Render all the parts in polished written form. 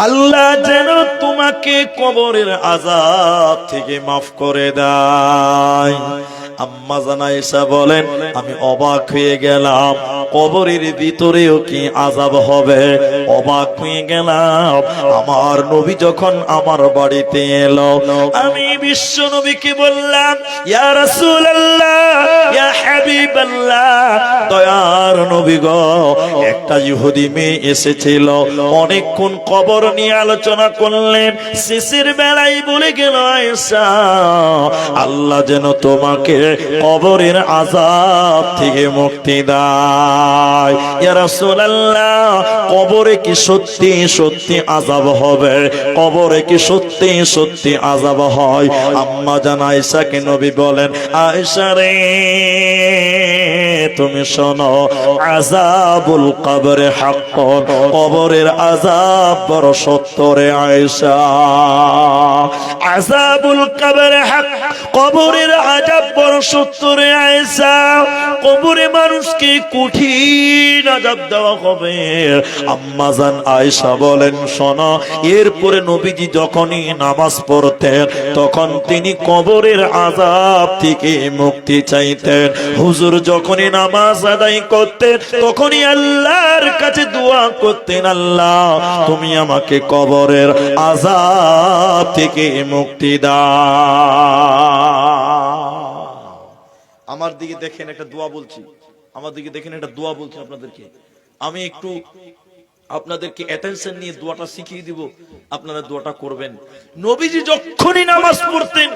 আল্লাহ যেন তোমাকে কবরের আযাব থেকে মাফ করে দেয়। আম্মা জান আয়েশা বলেন, আমি অবাক হয়ে গেলাম, কবরের ভিতরেও কি আযাব হবে? অবাক হয়ে গেলাম। আমার নবী যখন আমার বাড়িতে এলো, আমি বিশ্ব নবীকে বললাম, ইয়া রাসূলুল্লাহ, ইয়া হাবিবাল্লাহ, দয়ার নবী গো, একটা ইহুদি মেয়ে এসেছিল, অনেকক্ষণ কবর নিয়ে আলোচনা করলেন, শেষের বেলায় বলে গেল, আয়েশা, আল্লাহ যেন তোমাকে কবরের আযাব থেকে মুক্তি দেয়। ইয়া রাসূলুল্লাহ, কবরে কি সত্যি সত্যি আযাব হবে? কবরে কি সত্যি সত্যি আযাব হয়? আম্মা জান আয়েশাকে নবী বলেন, আয়েশা রে, তুমি শোনো, আযাবুল কবরে হাক্কুন, কবরের আযাব বড় সত্য রে আয়েশা। আযাবুল কবরে হক, কবরের আযাব বড় সত্য রে আয়েশা। কবরে মানুষকে কঠিন আযাব দেওয়া হবে। আম্মা জান আয়েশা বলেন, শোনো, এরপরে নবীজি যখনই নামাজ পড়তেন, তখন তিনি কবরের আযাব থেকে মুক্তি চাইতেন। হুজুর যখনই নামাজ আদায় করতেন, তখনই আল্লাহর কাছে দোয়া করতেন, আল্লাহ তুমি আমাকে কবরের আযাব থেকে মুক্তি দাও। আমার দিকে দেখেন, একটা দোয়া বলছি, আমার দিকে দেখেন, একটা দোয়া বলছি আপনাদেরকে। আমি একটু আপনাদেরকে অ্যাটেনশন নিয়ে দোয়াটা শিখিয়ে দিব, আপনারা দোয়াটা করবেন। নবীজি যখনই নামাজ পড়তেন,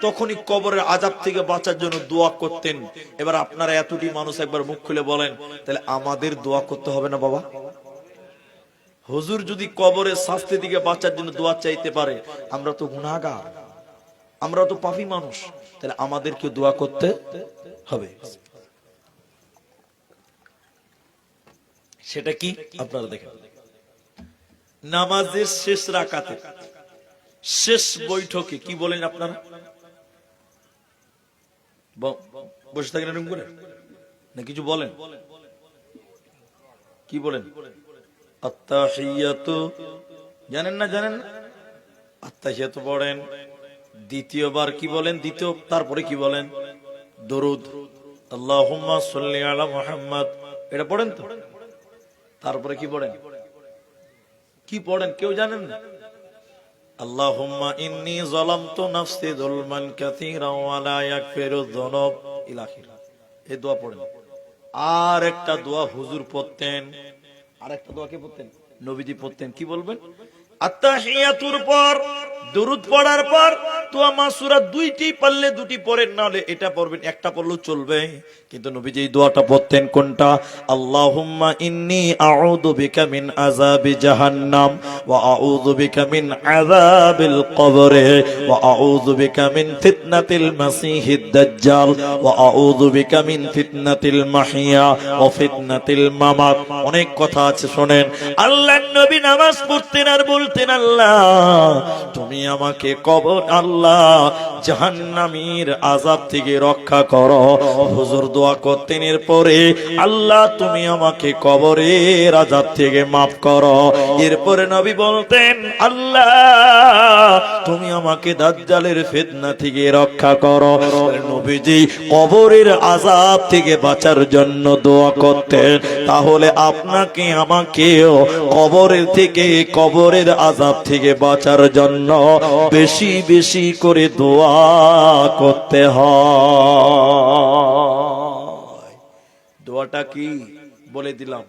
তখনই কবরের আযাব থেকে বাঁচার জন্য দোয়া করতেন। এবার আপনারা এতটি মানুষ একবার মুখ খুলে বলেন, তাহলে আমাদের দোয়া করতে হবে না বাবা? হুজুর যদি কবরের শাস্তি থেকে বাঁচার জন্য দোয়া চাইতে পারে, আমরা তো গুনাহগার, আমরা তো পাপী মানুষ, তাহলে আমাদেরকে দোয়া করতে হবে। সেটা কি আপনারা দেখেন, নামাজের শেষ রাকাতে, শেষ বৈঠকে কি বলেন আপনারা? বসে থাকেন এরকম করে না, কিছু বলেন? কি বলেন? আত্তাহিয়াতু, জানেন না? জানেন না? আত্তাহিয়াতু পড়েন। দ্বিতীয়বার কি বলেন? দ্বিতীয় তারপরে কি বলেন? দরুদ, আল্লাহুম্মা সাল্লি আলা মুহাম্মাদ, এটা পড়েন তো। তারপরে কি পড়েন? কি পড়েন কেউ জানেন না? আল্লাহুম্মা ইন্নী যালামতু নাফসি যুলমান কাসীরা ওয়া লা ইয়াগফিরুয যুনুব ইলা আখির, এই দোয়া পড়েন। আর একটা দোয়া হুজুর পড়তেন, আর একটা দোয়া কে পড়তেন? নবীজি পড়তেন। কি বলবেন? আত্তাহিয়াতুর পর দরুদ পড়ার পর দোয়া মাসুরা দুইটি পারলে দুটি পড়েন, না হলে এটা পড়বেন, একটা পড়লেও চলবে। কিন্তু নবীজি এই দোয়াটা পড়তেন কোনটা? আল্লাহুম্মা ইন্নী আউযু বিকা মিন আযাবি জাহান্নাম ওয়া আউযু বিকা মিন আযাবিল কবর ওয়া আউযু বিকা মিন ফিতনাতিল মাসিহিদ দাজ্জাল ওয়া আউযু বিকা মিন ফিতনাতিল মাহিয়া ওয়া ফিতনাতিল মামাত। অনেক কথা আছে, শুনেন। আল্লাহর নবী নামাজ পড়তেন আর বলতেন, আল্লাহ তুমি আমাকে কবর, আল্লাহ জাহান্নামীর আযাব থেকে রক্ষা করো। হুজুর দোয়া করতেন এরপরে, আল্লাহ তুমি আমাকে কবরের আযাব থেকে মাফ করো। এরপরে নবী বলতেন, আল্লাহ তুমি আমাকে দাজ্জালের ফিতনা থেকে রক্ষা করো। নবীজি কবরের আযাব থেকে বাঁচার জন্য দোয়া করতেন। তাহলে আপনাকে আমাকেও কবরের থেকে, কবরের আযাব থেকে বাঁচার জন্য বেশি বেশি করে দোয়া করতে হয়। দোয়াটা কি বলে দিলাম,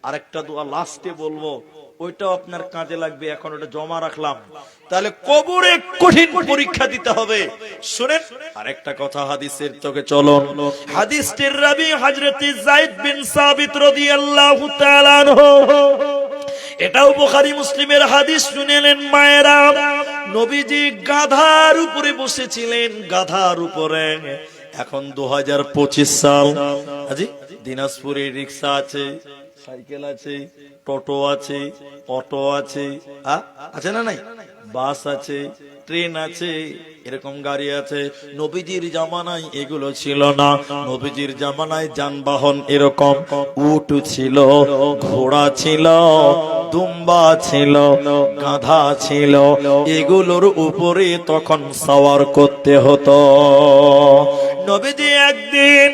আরেকটা দোয়া লাস্টে বলবো, ওইটাও আপনার কাজে লাগবে। এখন ওটা জমা রাখলাম, তাহলে কবরে কঠিন পরীক্ষা দিতে হবে। শুনেন আরেকটা কথা, হাদিসের তোকে চলুন। হাদিসটির রাবি হযরত যায়েদ বিন সাবিত রাদিয়াল্লাহু তাআলা আনহু, এটাও বুখারী মুসলিমের হাদিস। শুনেলেন মায়েরা, নবীজি গাধার উপরে বসেছিলেন, গাধার উপরে। এখন 2025 সাল, আজি দিনাজপুরে রিকশা আছে, সাইকেল আছে, টোটো আছে, অটো আছে, আছে না নাই? বাস আছে, ট্রেন আছে, এরকম গাড়ি আছে। নবীজির জামানায় এগুলো ছিল না। নবীজির জামানায় যানবাহন এরকম উট ছিল, ঘোড়া ছিল, দুম্বা ছিল, গাধা ছিল, এগুলোর উপরে তখন সওয়ার করতে হতো। নবীজি একদিন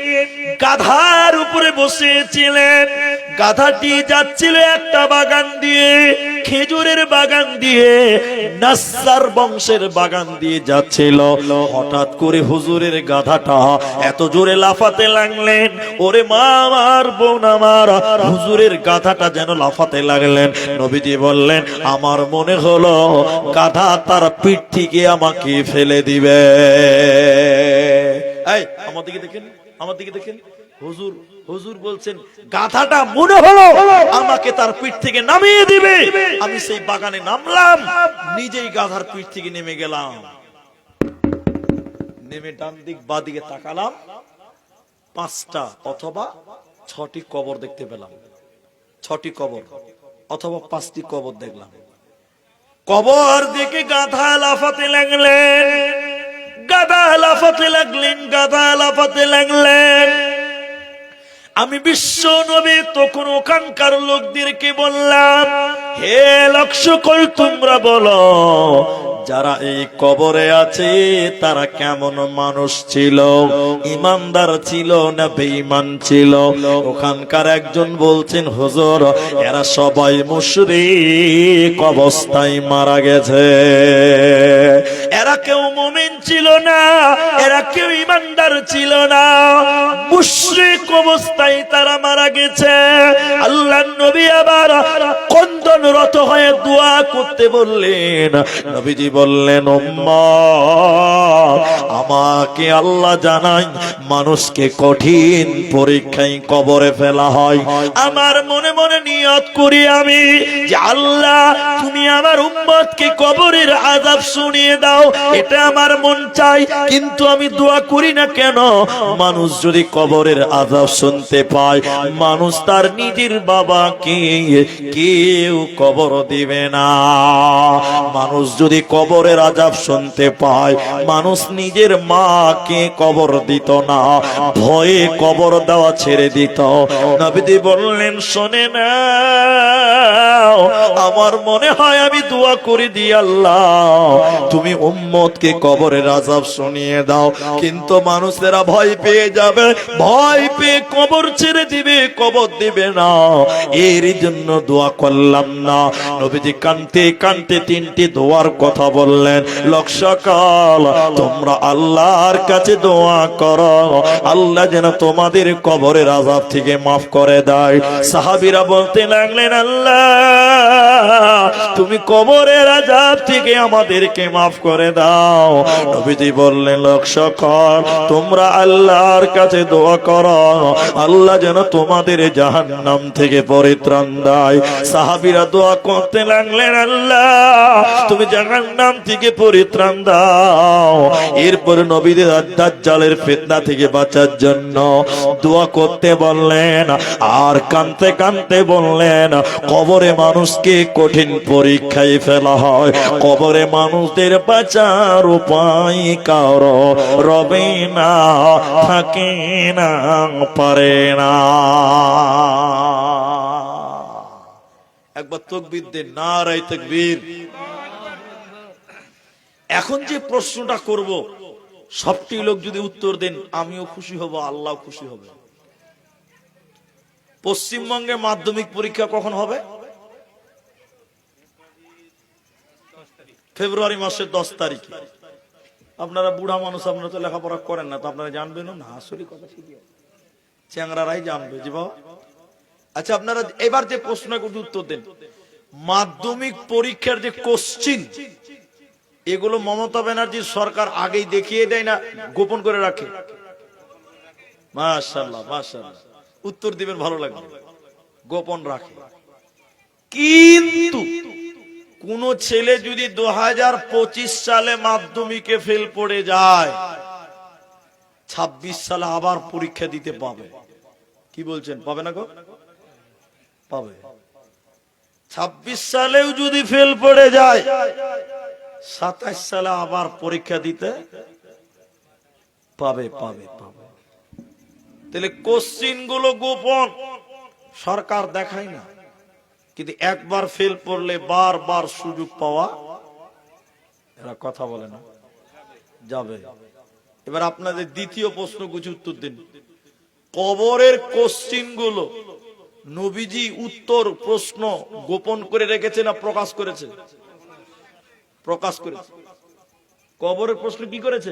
গাধার উপরে বসেছিলেন। গাধাটি যাচ্ছিল একটা বাগান দিয়ে, খেজুরের বাগান দিয়ে, নাসসার বংশের বাগান দিয়ে যাচ্ছিল। হঠাৎ করে হুজুরের গাধাটা এত জোরে লাফাতে লাগলেন, ওরে মা আমার, বোন আমার, হুজুরের গাধাটা যেন লাফাতে লাগলেন। নবীজি বললেন, আমার মনে হলো গাধা তার পিঠ থেকে আমাকে ফেলে দিবে। এই আমার দিকে দেখেন, আমার দিকে দেখেন, হুজুর হুজুর বলছেন গাধাটা মনে হলো আমাকে তার পিঠ থেকে নামিয়ে দিবে। আমি সেই বাগানে নামলাম, নিজেই গাধার পিঠ থেকে নেমে গেলাম। নেমে ডান দিক বাঁ দিকে তাকালাম, 5টা অথবা 6টি কবর দেখতে পেলাম। 6টি কবর অথবা 5টি কবর দেখলাম। কবর দেখে গাধা লাফাতে লাগলেন, গাধা লাফাতে লাগলেন, গাধা লাফাতে লাগলেন। আমি বিশ্ব নবী তখন ওখানকার লোকদেরকে বললাম, হে লোক সকল, তোমরা বলো যারা এই কবরে আছে তারা কেমন মানুষ ছিল, ইমানদার ছিল না বেঈমান ছিল? ওখানকার একজন বলছেন, হুজুর এরা সবাই মুশরিক অবস্থায় মারা গেছে, এরা কেউ মুমিন ছিল না, এরা কেউ ইমানদার ছিল না, মুশরিক অবস্থায় তারা মারা গেছে। আল্লাহর নবী আবার কন্দনরত হয়ে দোয়া করতে বললেন। নবীজি বললেন, উম্মত আমাকে আল্লাহ জানাই মানুষকে কঠিন পরীক্ষায় কবরে ফেলা হয়। আমার মনে মনে নিয়ত করি আমি যে আল্লাহ তুমি আমার উম্মতকে কবরের আযাব শুনিয়ে দাও, এটা আমার মন চাই। কিন্তু আমি দোয়া করি না কেন, মানুষ যদি কবরের আযাব শুনতে পায়, মানুষ তার নিজের বাবাকে কেউ কবর দিবে না। মানুষ যদি কবরের আযাব শুনতে পায়, মানুষ নিজের মাকে কবর দিত না, ভয়ে কবর দেওয়া ছেড়ে দিত। নবীজি বললেন, শোনে না, আমার মনে হয় আমি দোয়া করে দিই, আল্লাহ তুমি উম্মতকে কবরের আযাব শুনিয়ে দাও। কিন্তু মানুষেরা ভয় পেয়ে যাবে, ভয় পেয়ে কবর ছেড়ে দিবে, কবর দিবে না, এর জন্য দোয়া করলাম না। নবীজি কানতে কানতে 3টি দোয়ার কথা বললেন। লোক সকল তোমরা আল্লাহর কাছে দোয়া করো, আল্লাহ যেন তোমাদের কবরের আযাব থেকে মাফ করে দেয়। সাহাবীরা বলতে লাগলেন, আল্লাহ তুমি কবরের আযাব থেকে আমাদেরকে মাফ করে দাও। নবীজি বললেন, লোক সকল তোমরা আল্লাহর কাছে দোয়া করো, আল্লাহ যেন তোমাদের জাহান্নাম থেকে পরিত্রাণ দেয়। সাহাবীরা দোয়া করতে লাগলেন, আল্লাহ তুমি জাহান্নাম থেকে পরিত্রাণ দাও। এরপর নবীদের দাজ্জালের ফিতনা থেকে বাঁচার জন্য দোয়া করতে বললেন, আর কাঁদতে কাঁদতে বললেন, কবরে মানুষকে কঠিন পরীক্ষায় ফেলা হয়, কবরে মানুষদের বাঁচার উপায় কারো রবে না, থাকে না, পারে না। একবার তাকবীর দেন, নারায়ে তাকবীর। এখন যে প্রশ্নটা করব, সবটি লোক যদি উত্তর দেন, আমিও খুশি হব, আল্লাহ খুশি হবে। পশ্চিমবঙ্গে মাধ্যমিক পরীক্ষা কখন হবে? ফেব্রুয়ারি মাসের 10 তারিখে। আপনারা বুড়া মানুষ, আপনারা তো লেখাপড়া করেন না, তো আপনারা জানবেন না। আসলে কথা ঠিকই, চ্যাংরারাই জানবে যে বাবা। আচ্ছা, আপনারা এবার যে প্রশ্ন উত্তর দেন, মাধ্যমিক পরীক্ষার যে কোশ্চিন, এগুলো মমতা ব্যানার্জির সরকার আগেই দেখিয়ে দেয় না গোপন করে রাখে? মাশাআল্লাহ, মাশাআল্লাহ, উত্তর দিবেন, ভালো লাগবে। গোপন রাখে। কিন্তু কোন ছেলে যদি 2025 সালে মাধ্যমিকে ফেল পড়ে যায়, 26 সালে আবার পরীক্ষা দিতে পাবে। কি বলছেন, পাবে না গো? পাবে। 26 সালেও যদি ফেল পড়ে যায়, 27 সালে আবার পরীক্ষা দিতে পাবে, পাবে, পাবে। তাহলে কোশ্চিন গুলো গোপন, সরকার দেখায় না, কিন্তু একবার ফেল পড়লে বারবার সুযোগ পাওয়া, এরা কথা বলে না, যাবে। এবার আপনাদের দ্বিতীয় প্রশ্ন কিছু উত্তর দিন। কবরের কোশ্চিন গুলো নবীজি উত্তর প্রশ্ন গোপন করে রেখেছে না প্রকাশ করেছে? প্রকাশ করেছে। কবরের প্রশ্ন কি করেছে?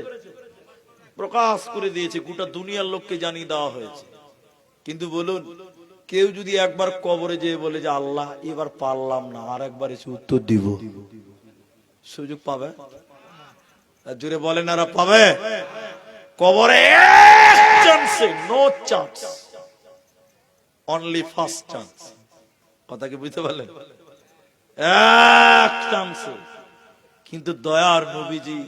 প্রকাশ করে দিয়েছে, গোটা দুনিয়ার লোককে জানিয়ে দেওয়া হয়েছে। কিন্তু বলুন, কেউ যদি একবার কবরে যেয়ে বলে যে আল্লাহ এবার পারলাম না, আর একবার এসে উত্তর দিব, সুযোগ পাবে? জোরে বলেন, আর পাবে? কবরে এক চান্সে, no chance, only first chance. কথা কি বুঝতে পারলেন? এক চান্সে। কিন্তু দয়ার নবীজি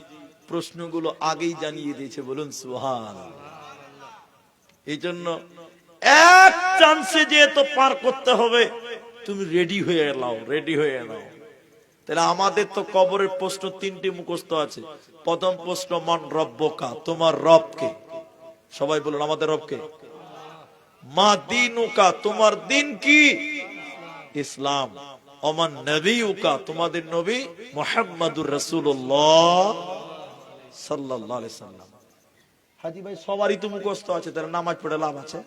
প্রশ্নগুলো আগেই জানিয়ে দিয়েছে, বলুন সুবহানাল্লাহ। এই জন্য এক চান্সে যেহেতু পার করতে হবে, তুমি রেডি হয়ে নাও, রেডি হয়ে নাও। তাহলে আমাদের তো কবরের প্রশ্ন তিনটি মুখস্থ আছে। প্রথম প্রশ্ন, মান রব্বুকা, তোমার রব কে? সবাই বলুন, আমাদের রব কে? মা দীনুকা, তোমার দিন কি? ইসলাম। ওমান নবিয়ুকা, তোমাদের নবী মুহাম্মাদুর রাসূলুল্লাহ সাল্লাল্লাহু আলাইহি সাল্লাম। হাজী ভাই, সবারই তো মুখস্থ আছে, তাহলে নামাজ পড়ে লাভ আছে?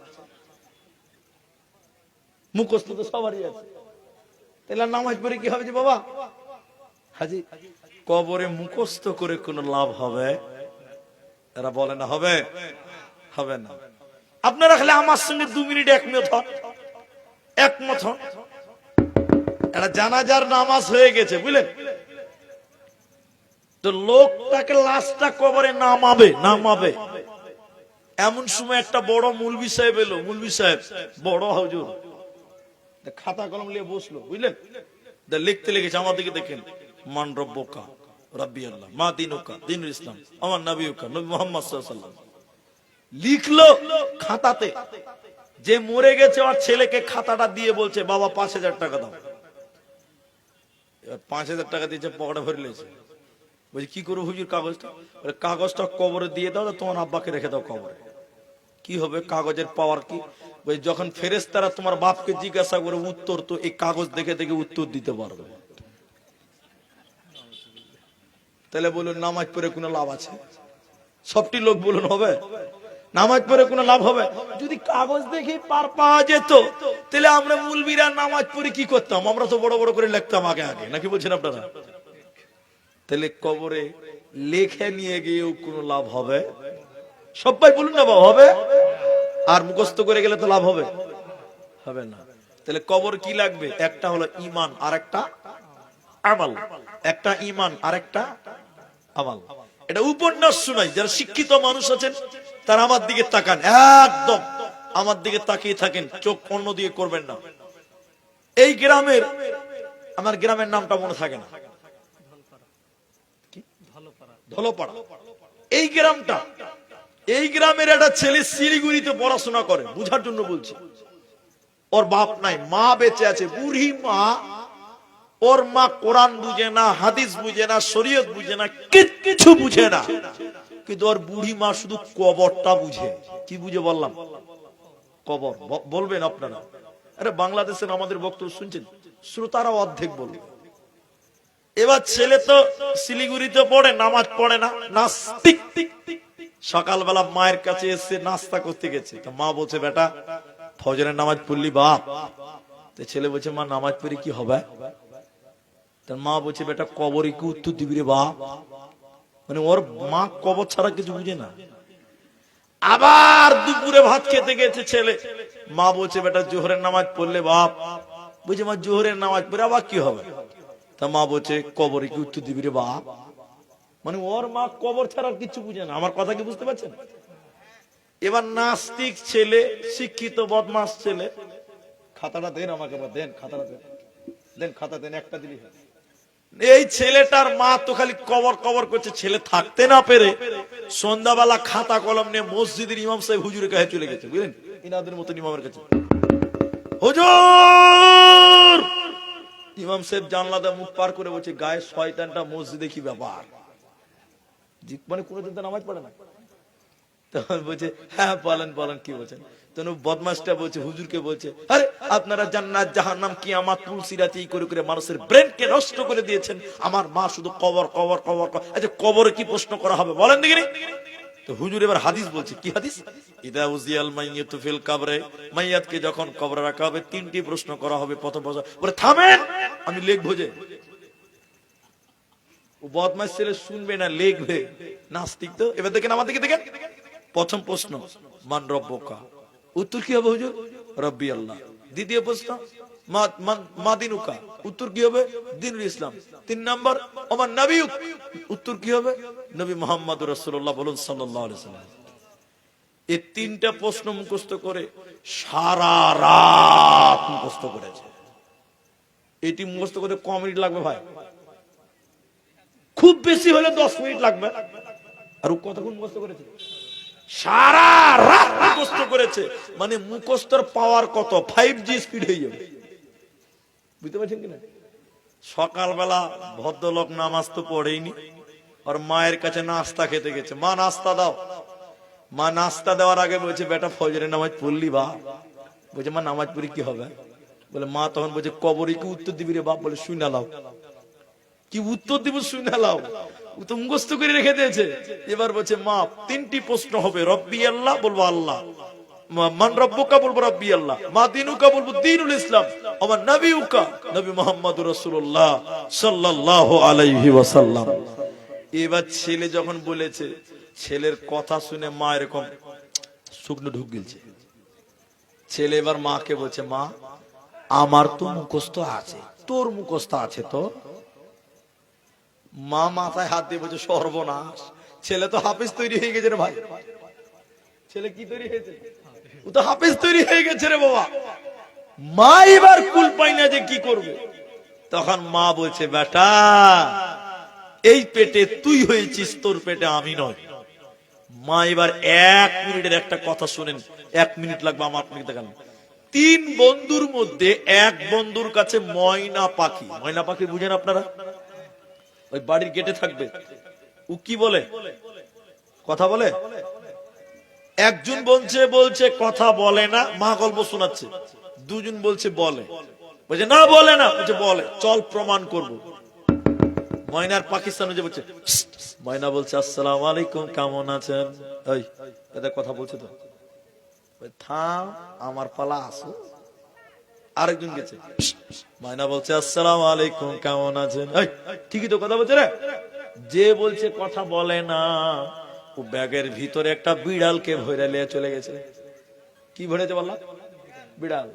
মুখস্থ তো সবারই আছে, তাহলে নামাজ পড়ে কি হবে যে বাবা? হাজী, কবরে মুখস্থ করে কোন লাভ হবে? এরা বলে না হবে, হবে না। আপনারা খালি আমার সঙ্গে 2 মিনিট একমত হন। এটা জানাজার নামাজ হয়ে গেছে, বুঝলেন তো, লোকটাকে লাশটা কবরে নামাবে। এমন সময় একটা বড় মুলবি সাহেব এলো, মুলবি সাহেব বড় হুজুর, খাতা কলম নিয়ে বসলো, বুঝলেন, লিখতে লেগেছে। আমার দিকে দেখেন, মান রব্বুকা, রাব্বি আল্লাহ, মা দীনুকা, দীনুল ইসলাম, আমার নবিয়ুকা, নবী মুহাম্মদ সাল্লাল্লাহু আলাইহি ওয়াসাল্লাম। লিখলো খাতাতে। যে মরে গেছে আর ছেলেকে খাতাটা দিয়ে বলছে, বাবা 5000 টাকা দাও। 5000 টাকা দিয়েছে, পকেটে ভরে নিয়েছে। বলছি কি করবো হুজুর কাগজটা? কাগজটা কবরে দিয়ে দাও, তোমার আব্বাকে রেখে দাও কবরে। কি হবে কাগজের পাওয়ার কি? যখন ফেরেশতারা তোমার বাপকে জিজ্ঞাসা করে উত্তর, তো এই কাগজ দেখে দেখে উত্তর দিতে পারবে। তাহলে বলুন, নামাজ পড়ে কোনো লাভ আছে? সবটি লোক বলুন হবে? নামাজ পড়ে কোনো লাভ হবে? যদি কাগজ দেখে পার পাওয়া যেত, তাহলে আমরা মুলবিরা নামাজ পড়ে কি করতাম? আমরা তো বড় বড় করে লিখতাম আগে আগে, নাকি বলছেন আপনারা? তাহলে কবরে লেখে নিয়ে গিয়েও কোনো লাভ হবে? সবাই বলুন না বাবা, হবে? আর মুখস্থ করে গেলে তো লাভ হবে? হবে না। তাহলে কবর কি লাগবে? একটা হলো ঈমান, আর একটা আমল। একটা ঈমান, আর একটা আমল। এটা উপন্যাস শোনাই, যারা শিক্ষিত মানুষ আছেন তারা আমার দিকে তাকান, একদম আমার দিকে তাকিয়ে থাকেন, চোখ অন্য দিকে করবেন না। এই গ্রামের, আমার গ্রামের নামটা মনে থাকে না, ধলপাড়া। এই গ্রামটা, এই গ্রামের একটা ছেলে শিলিগুড়িতে পড়াশোনা করে, বুঝার জন্য বলছি। ওর বাপ নাই, মা বেঁচে আছে, বুড়ি মা। ওর মা কোরআন বুঝে না, হাদিস বুঝে না, শরীয়ত বুঝে না, কিছু বুঝে না। কিন্তু ওর বুড়ি মা শুধু কবরটা বুঝে। কি বুঝে বললাম? কবর। বলবেন আপনারা? আরে বাংলাদেশের আমাদের বক্তব্য শুনছেন, শ্রোতারা অর্ধেক বলবে। এবার ছেলে তো শিলিগুড়িতে পড়ে, নামাজ পড়ে না, নাস্তিক। সকালবেলা মায়ের কাছে এসে নাস্তা করতে গেছে, তো মা বলছে, বেটা ফজরের নামাজ পড়লি বাপ? তো ছেলে বলছে, মা নামাজ পড়ে কি হবে? তার মা বলছে, বেটা কবরে কি উত্তর দিবি রে বাপ? মানে ওর মা কবর ছাড়া কিছু বুঝে না। আবার দুপুরে ভাত খেতে গেছে ছেলে, মা বলছে, বেটা জোহরের নামাজ পড়লে বাপ? বলছে, মা জোহরের নামাজ পড়ে আবার কি হবে? তা মা বলছে, কবরে কি উত্তর দিবি রে বাপ? মানে ওর মা কবর ছাড়া কিছু বুঝে না। আমার কথা কি বুঝতে পারছেন? এবার নাস্তিক ছেলে, শিক্ষিত বদমাস ছেলে, খাতাটা দেন আমাকে, দেন খাতাটা দেন, দেন খাতা দেন, একটা দিলি। এই ছেলেটার মা তো খালি কবর কবর করছে। ছেলে থাকতে না পেরে সন্ধ্যাবেলা খাতা কলম নিয়ে মসজিদের ইমাম সাহেব হুজুরের কাছে চলে গেছে, বুঝলেন, ইনাদের মতন ইমামের কাছে। হুজুর! ইমাম সাহেব জানলাতে মুখ পার করে বলছে, গায়ে শয়তানটা মসজিদে কি ব্যাপার? মানে কোনোদিন তো নামাজ পড়ে না। তখন বলছে, হ্যাঁ বলেন বলেন, কি বলছেন? তনু বদমাশটা বলছে, হুজুরকে বলছে, আরে আপনারা জান্নাত জাহান্নাম কিয়ামত পুলসিরাতি করে করে মানুষের ব্রেনকে নষ্ট করে দিয়েছেন। আমার মা শুধু কবর কবর কবর। আচ্ছা কবরে কি প্রশ্ন করা হবে বলেন দেখিনি? তো হুজুর এবার হাদিস বলছে, কি হাদিস? ইদা উজিয়াল মাইয়াতু ফিল কবরে, মাইয়াতকে যখন কবরে রাখা হবে তিনটি প্রশ্ন করা হবে। প্রথম প্রশ্ন, বলে থামেন আমি লিখবো যে। ও বদমাশ ছেলে শুনবে না, লিখবে। নাস্তিক তো। এবার দেখেন আমার দিকে দেখেন। প্রথম প্রশ্ন, মান রব্বুকা। উত্তর কি হবে হুজুর? রব্বি আল্লাহ। দ্বিতীয় প্রশ্ন, মা দিনুকা। উত্তর কি হবে? দ্বীনুল ইসলাম। 3 নাম্বার, ওমান নবিয়ুক। উত্তর কি হবে? নবী মুহাম্মদুর রাসূলুল্লাহ বলুন সাল্লাল্লাহু আলাইহি ওয়াসাল্লাম। এই 3টা প্রশ্ন মুখস্থ করে সারা রাত মুখস্থ করেছে। এটি মুখস্থ করতে কম মিনিট লাগবে ভাই, খুব বেশি হলে 10 মিনিট লাগবে। আর ও কতক্ষণ মুখস্থ করেছে? সারা রাত মুখস্থ করেছে। মানে মুখস্থর পাওয়ার কত, 5G স্পিড হয়ে যাবে। বুঝতে পারছেন কিনা? সকালবেলা ভদ্রলোক নামাজ তো পড়েইনি, আর মায়ের কাছে নাস্তা খেতে গেছে। মা নাস্তা দাও। মা নাস্তা দেওয়ার আগে বলছে, বেটা ফজরের নামাজ পড়লি বাপ? বলছে, মা নামাজ পড়ি কি হবে? বলে মা তখন বলছে, কবরে কি উত্তর দিবি রে বাপ? বলে শুনে লাও। কি উত্তর দিব? শুনে লাও। ও তো মুখস্থ করে রেখে দিয়েছে। এবার বলছে, মা 3টি প্রশ্ন হবে। রব্বি আল্লাহ, বলবো আল্লাহ। মান রব্বুকা, বলবো রব্বি আল্লাহ। মা দিনুকা, বলবো দ্বীনুল ইসলাম। আমার নবিউকা, নবী মুহাম্মদুর রাসূলুল্লাহ সাল্লাল্লাহু আলাইহি ওয়াসাল্লাম। এবার ছেলে যখন বলেছে, ছেলের কথা শুনে মা এরকম শুকনো ঢুক গিলছে। ছেলে এবার মাকে বলছে, মা আমার তো মুখস্থ আছে, তোর মুখস্থ আছে তো? মা মাথায় হাত দিয়ে বলছে, সর্বনাশ, ছেলে তো হাফেজ তৈরি হয়ে গেছে রে ভাই। ছেলে কি তৈরি হয়েছে? ও তো হাফেজ তৈরি হয়ে গেছে রে বাবা। মা এবার কুল পায় না যে কি করবে। তখন মা বলছে, বেটা এই পেটে তুই হয়েছিস, তোর পেটে আমি নয়। মা এবার 1 মিনিটের একটা কথা শুনেন, 1 মিনিট লাগবে আমার। আপনাকে দেখান, 3 বন্ধুর মধ্যে এক বন্ধুর কাছে ময়না পাখি। ময়না পাখি বুঝেন আপনারা? ওই বাড়ির গেটে থাকবে। ও কি বলে? কথা বলে। একজন বলছে কথা বলে না, মা গল্প শোনাচ্ছে। দুজন বলছে বলে। বলছে না বলে না, বলছে বলে। চল প্রমাণ করব। ময়নার পাকিস্তানে যে বলছে, ময়না বলছে, আসসালামু আলাইকুম, কেমন আছেন? এই এদের কথা বলছে তো। থাম, আমার পালা আসো। আরেকজন গেছে, ময়না বলছে, আসসালামু আলাইকুম, কেমন আছেন? এই ঠিকই তো কথা বলছে রে। যে বলছে কথা বলে না, ও ব্যাগের ভিতরে একটা বিড়ালকে ভরে নিয়ে চলে গেছে। কি ভরেছে বললাম? বিড়াল।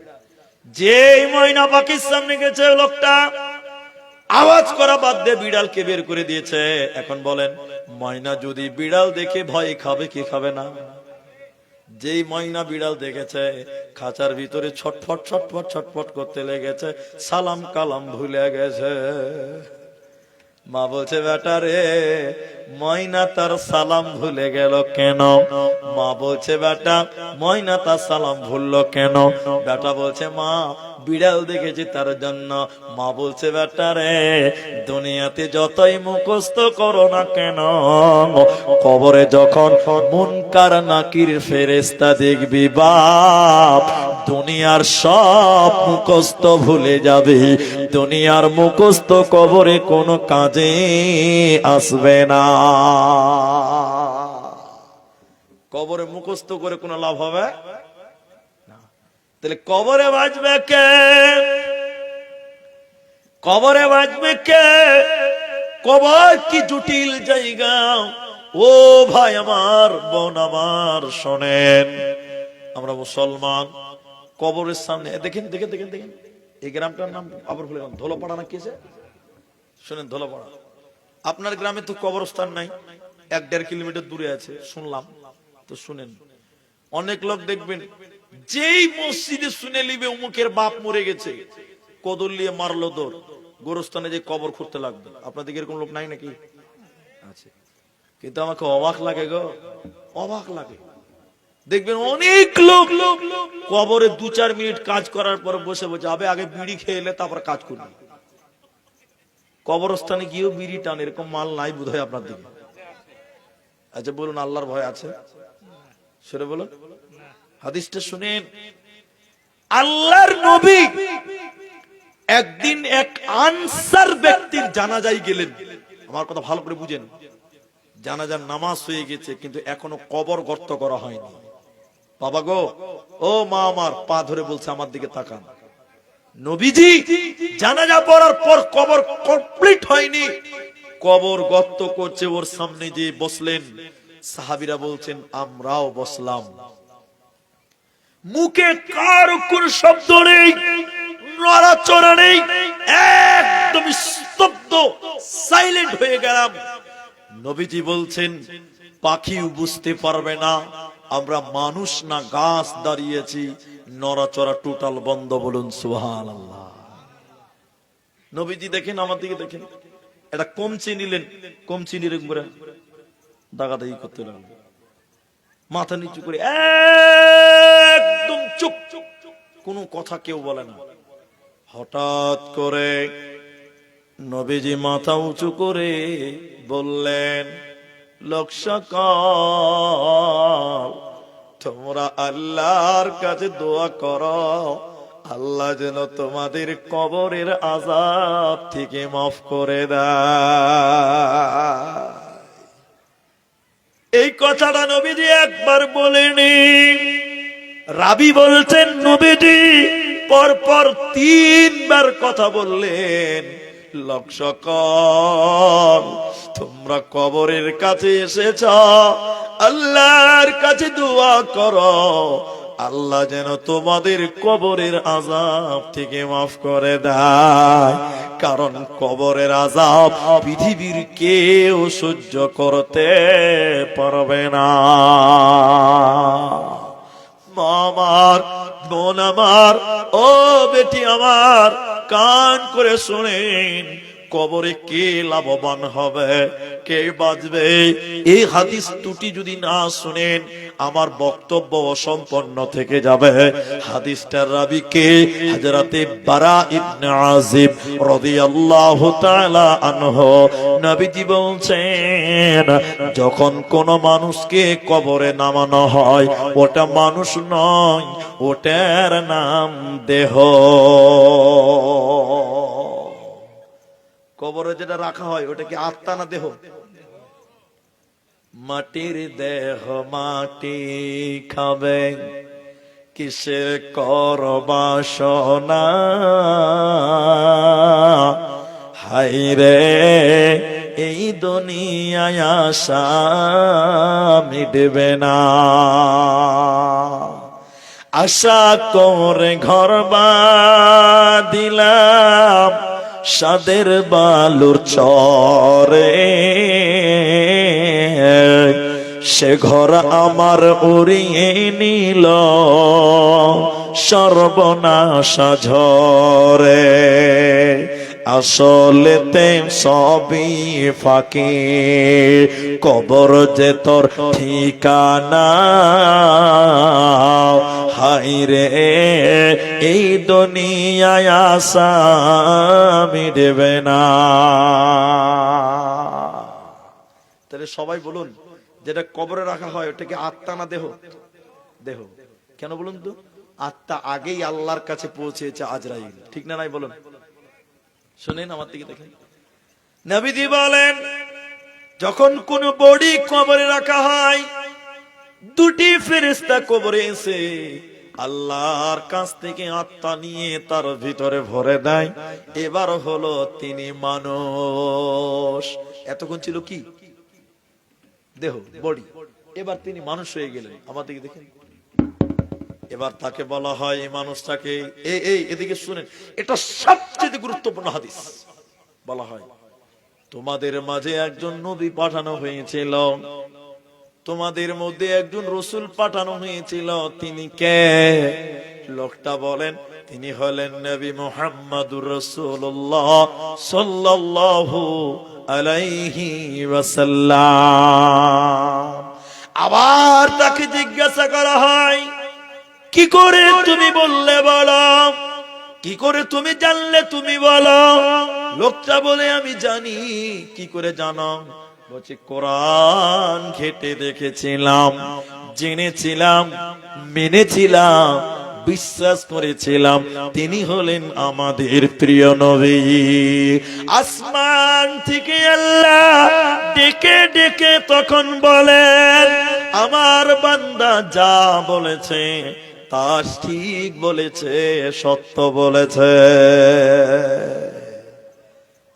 যে ময়না পাখির সামনে গেছে, লোকটা আওয়াজ করা বাদ দিয়ে বিড়ালকে বের করে দিয়েছে। এখন বলেন, ময়না যদি বিড়াল দেখে ভয় খাবে কি খাবে না? যেই ময়না বিড়াল দেখেছে, খাঁচার ভিতরে ছটফট ছটফট ছটফট করতে লেগেছে, সালাম কালাম ভুলে গেছে। মা বলছে, বেটা রে, ময়না তার সালাম ভুলে গেল কেন? মা বলছে, বেটা ময়না তার সালাম ভুললো কেন? বেটা বলছে, মা বিড়াল দেখেছি তার জন্য। মা বলছে, বেটা রে, দুনিয়াতে যতই মুখস্থ করো না কেন, কবরে যখন মুনকার নাকির ফেরেশতা দেখবি বাপ, দুনিয়ার সব মুখস্থ ভুলে যাবে। দুনিয়ার মুখস্থ কবরে কোনো কাজে আসবে না। কবরে মুখস্থ করে কোনো লাভ হবে না। তাহলে কবরে বাঁচবে কে? কবরে বাঁচবে কে? কবর কি জটিল জায়গা। ও ভাই আমার, বোন আমার, শোনেন, আমরা মুসলমান। কবরের সামনে দেখেন দেখেন দেখেন দেখেন, এই গ্রামটার নাম আবার ভুলে গেলাম, ধোলাপাড়া না কি? শুনেন, ধোলাপাড়া। আপনার গ্রামে তো কবরস্থান নাই, 1-1.5 কিলোমিটার দূরে আছে শুনলাম। তো শুনেন, অনেক লোক দেখবেন যেই মসজিদে শুনে লিবে উমুকের বাপ মরে গেছে, কদর নিয়ে মারলো দৌড়, গোরস্থানে যে কবর খুঁড়তে লাগবে। আপনাদের এরকম লোক নাই নাকি? আছে। কিন্তু আমাকে অবাক লাগে গো, অবাক লাগে। দেখবেন অনেক লোক কবরে 2-4 মিনিট কাজ করার পর বসে বসে আবে আগে বিড়ি খেয়ে এলে তারপর কাজ করবে। কবরস্থানে গিয়েও বিড়ি টান, এরকম মাল নাই বোধহয় আপনার দিকে। আচ্ছা বলুন, আল্লাহর ভয় আছে? সেটা বলুন। হাদিসটা শুনেন, আল্লাহর নবী একদিন এক আনসার ব্যক্তির জানাজায় গেলেন। আমার কথা ভালো করে বুঝেন, জানাজার নামাজ হয়ে গেছে কিন্তু এখনো কবর গর্ত করা হয়নি। বাবা গো, ও মা আমার, পা ধরে বলছে আমার দিকে তাকান। নবীজি জানাজা পড়ার পর কবর কমপ্লিট হয়নি, কবর গর্ত করছে, ওর সামনে যে বসলেন। সাহাবীরা বলছেন আমরাও বসলাম। মুখে কার কোন শব্দ নেই, নড়াচড়া নেই, একদম স্তব্ধ, সাইলেন্ট হয়ে গেলাম। নবীজি বলছেন পাখিও বুঝতে পারবে না আমরা মানুষ না গাছ দাঁড়িয়েছি, নড়াচড়া টোটাল বন্ধ। বলুন সুবহানাল্লাহ। নবীজি দেখেন, আমার দিকে দেখেন, এটা কমচি নিলেন, কমচি নিয়ে করে দাগাদাগি করতে লাগলেন, মাথা নিচু করে একদম চুপ, কোনো কথা কেউ বলে না। হঠাৎ করে নবীজি মাথা উঁচু করে বললেন, লোকসকল তোমরা আল্লাহর কাছে দোয়া করো, আল্লাহ যেন তোমাদের কবরের আযাব থেকে মাফ করে দেয়। এই কথাটা নবীজি একবার বলেনি, রাবি বলছেন নবীজি পরপর 3 বার কথা বললেন, লোকসকল তোমরা কবরের কাছে এসেছ, আল্লাহর কাছে দোয়া করো, আল্লাহ যেন তোমাদের কবরের আযাব থেকে মাফ করে দেয়। কারণ কবরের আযাব পৃথিবীর কেউ সহ্য করতে পারবে না। মা আমার, বোন আমার, ও বেটি আমার, কান করে শুনেন, কবরে কে লাভবান হবে, কে বাঁচবে? এই হাদিস দুটি যদি না শুনেন আমার বক্তব্য অসম্পন্ন থেকে যাবে। হাদিসটার রাবি কে? হযরতে বারা ইবনে আযিব রাদিয়াল্লাহু তাআলা আনহু। নবীজি বলছেন যখন কোন মানুষকে কবরে নামানো হয় ওটা মানুষ নয়, ওটার নাম দেহ। কবরে যেটা রাখা হয় ওটা কি আত্মা না দেহ? মাটির দেহ মাটি খাবে, কিসের কর বাসনা, হায়রে এই দুনিয়ায় আশা মিটবে না। আশা করে ঘর বাঁধিলাম সাদের বালুর চরে, সে ঘর আমার উড়িয়ে নিল সর্বনাশা ঝরে। আসলেতে সবই ফাঁকি, কবর যে তোর ঠিকানা, হায়রে এই দুনিয়ায় আশা মিটবে না। তাহলে সবাই বলুন, যেটা কবরে রাখা হয় ওটাকে আত্মা না দেহ? দেহ। কেন বলুন তো? আত্মা আগেই আল্লাহর কাছে পৌঁছেছে আজরাইল, ঠিক না নাই বলুন? শুনেন, আমার দিকে দেখেন। নবীজি বলেন যখন কোন বডি কবরে রাখা হয়, দুটি ফেরেশতা কবরে এসে আল্লাহর কাছ থেকে আত্মা নিয়ে তার ভিতরে ভরে দেয়। এবার হলো তিনি মানুষ। এতক্ষণ ছিল কি? দেহ, বডি। এবার তিনি মানুষ হয়ে গেলেন। আমার দিকে দেখেন। এবার তাকে বলা হয়, এই মানুষটাকে, এই এদিকে শুনেন, এটা সবচেয়ে গুরুত্বপূর্ণ হাদিস। বলা হয় তোমাদের মাঝে একজন নবী পাঠানো হয়েছিল, তোমাদের মধ্যে একজন রাসূল পাঠানো হয়েছিল, তিনি কে? লোকটা বলেন তিনি হলেন নবী মুহাম্মদুর রাসূলুল্লাহ সাল্লাল্লাহু আলাইহি ওয়াসাল্লাম। আবার তাকে জিজ্ঞাসা করা হয়, কি করে তুমি বললে বলো, কি করে তুমি জানলে তুমি বলো? লোকটা বলে আমি জানি। কি করে জানো? বলছি কোরআন ঘেটে দেখেছিলাম, জেনেছিলাম, মেনেছিলাম, বিশ্বাস করেছিলাম তিনি হলেন আমাদের প্রিয় নবী। আসমান থেকে আল্লাহ ডেকে ডেকে তখন বলেন, আমার বান্দা যা বলেছে তা ঠিক বলেছে, সত্য বলেছে।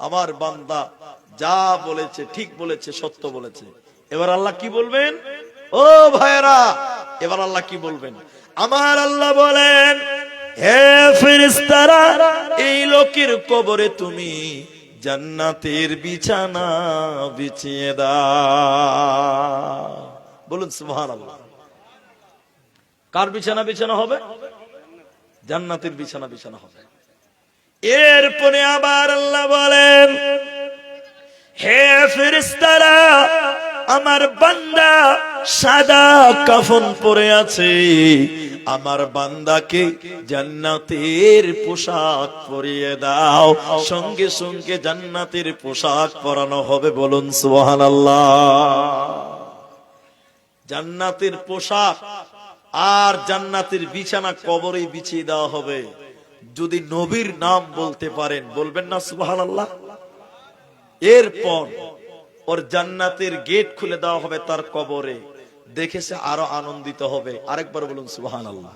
আমার বান্দা যা বলেছে ঠিক বলেছে, সত্য বলেছে। এবার আল্লাহ কি বলবেন? ও ভাইরা, এবার আল্লাহ কি বলবেন? আমার আল্লাহ বলেন, হে ফেরেশতারা, এই লোকের কবরে তুমি জান্নাতের বিছানা বিছিয়ে দাও। বলুন সুবহানাল্লাহ। কার বিছানা বিছানা হবে? জান্নাতের বিছানা বিছানা হবে। এরপরে আবার আল্লাহ বলেন, হে ফেরেশতারা, আমার বান্দা সাদা কাফন পরে আছে, আমার বান্দাকে জান্নাতের পোশাক পরিয়ে দাও। সঙ্গে সঙ্গে জান্নাতের পোশাক পরানো হবে। বলুন সুবহানাল্লাহ। জান্নাতের পোশাক আর জান্নাতের বিছানা কবরে বিছিয়ে দেওয়া হবে। যদি নবীর নাম বলতে পারেন, বলবেন না সুবহানাল্লাহ? এরপর ওর জান্নাতের গেট খুলে দেওয়া হবে তার কবরে, দেখেছে আরো আনন্দিত হবে। আরেকবার বলুন সুবহানাল্লাহ।